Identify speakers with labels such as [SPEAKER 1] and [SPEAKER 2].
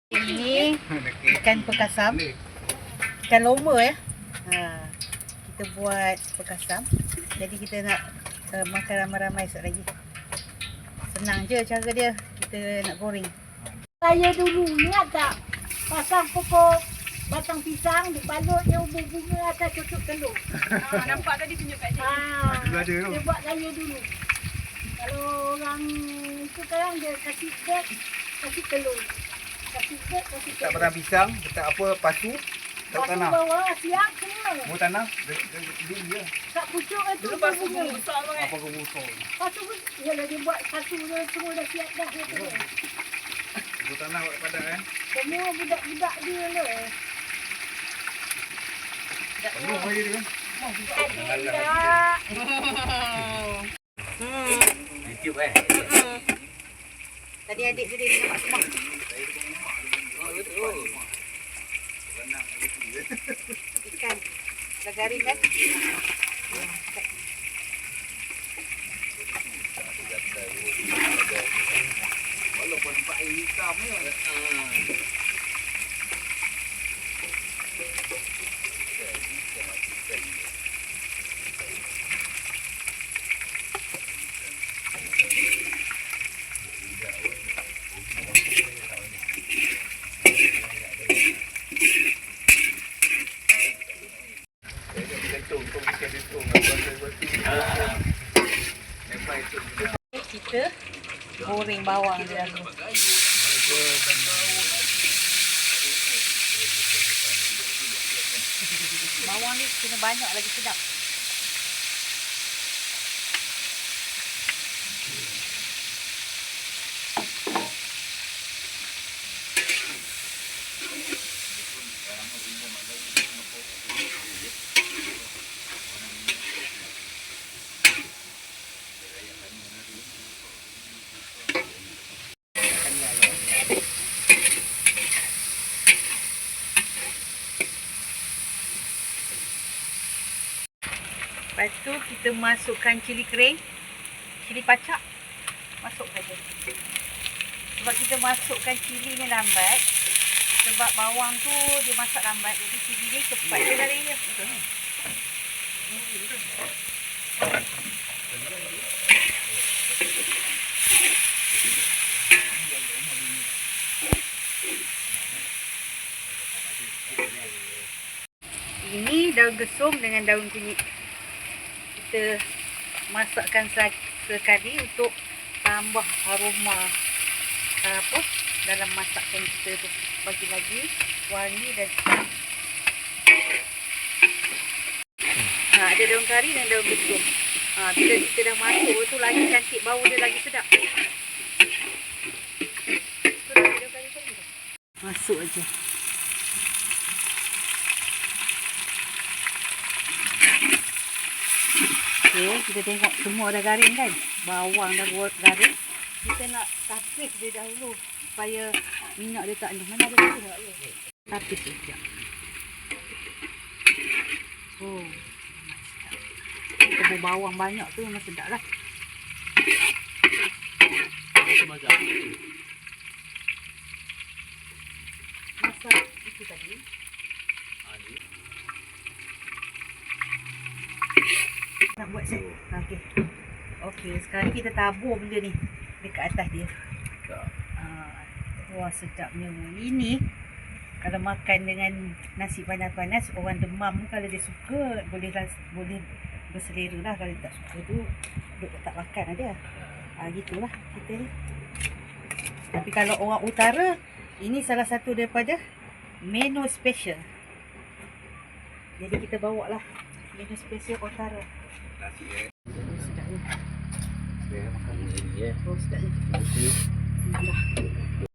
[SPEAKER 1] Ini ikan perkasam, ikan loma ya. Kita buat perkasam. Jadi kita nak makan ramai-ramai esok lagi. Senang je cara dia. Kita nak goreng.
[SPEAKER 2] Saya dulu ingat tak? Pasang pokok batang pisang, dibalut dia bunga atas tutup telur.
[SPEAKER 1] Nampak tadi tunjuk kat
[SPEAKER 2] Dia buat saya dulu. Kalau orang itu sekarang dia kasih beg, kasih telur. Kasih beg, kasih
[SPEAKER 3] Tak
[SPEAKER 2] telur.
[SPEAKER 3] batang pisang, tak apa, pasu, tak
[SPEAKER 2] Pasu
[SPEAKER 3] tanah.
[SPEAKER 2] bawah, siap semua.
[SPEAKER 3] Mau tanah, dia dia.
[SPEAKER 2] Tak pucuk itu
[SPEAKER 1] Dulu pasu
[SPEAKER 2] bunga.
[SPEAKER 1] besar tu kan.
[SPEAKER 3] Apa kau busuk?
[SPEAKER 2] Pasu pun, yalah dia buat pasu dia semua dah siap dah.
[SPEAKER 3] Mau tanah buat padat kan?
[SPEAKER 2] Semua budak-budak dia lah.
[SPEAKER 3] Penuh lagi dia kan?
[SPEAKER 2] Tidak.
[SPEAKER 3] YouTube
[SPEAKER 1] Tadi adik dia nampak semua. Ikan. Dah garing kan?
[SPEAKER 3] Walaupun nampak air hitam je.
[SPEAKER 1] Kita goreng bawang dia dulu. Bawang ni kena banyak lagi sedap. Lepas tu kita masukkan cili kering, cili pacak, masuk saja. Sebab kita masukkan cili ni lambat, sebab bawang tu dia masak lambat, jadi cili ni cepat dia lari dia. Ini daun gesum dengan daun kunyit. Kita masakkan sekali untuk tambah aroma dalam masakan kita tu, bagi lagi wangi dan sedap. Ada daun kari dan daun gesum. Bila kita dah masuk tu lagi cantik, bau dia lagi sedap. Masuk aja. Okay, kita tengok semua dah garing kan. Bawang dah garing. Kita nak tapis dia dahulu supaya minyak dia tak ni. Mana ada tapis tak? Tapis sekejap. Oh, kita buat bawang banyak tu memang sedap lah. Masak itu tadi. Nak buat set. Okey. Okey, sekarang kita tabur benda ni dekat atas dia. Wah, sedapnya. Ini kalau makan dengan nasi panas-panas, orang demam kalau dia suka boleh berselera lah. Kalau tak suka tu duk tak makan aja. Gitulah kita ni. Tapi kalau orang utara, ini salah satu daripada menu special. Jadi kita bawa lah menu special utara. Sedap ni. Oh, sedap ni.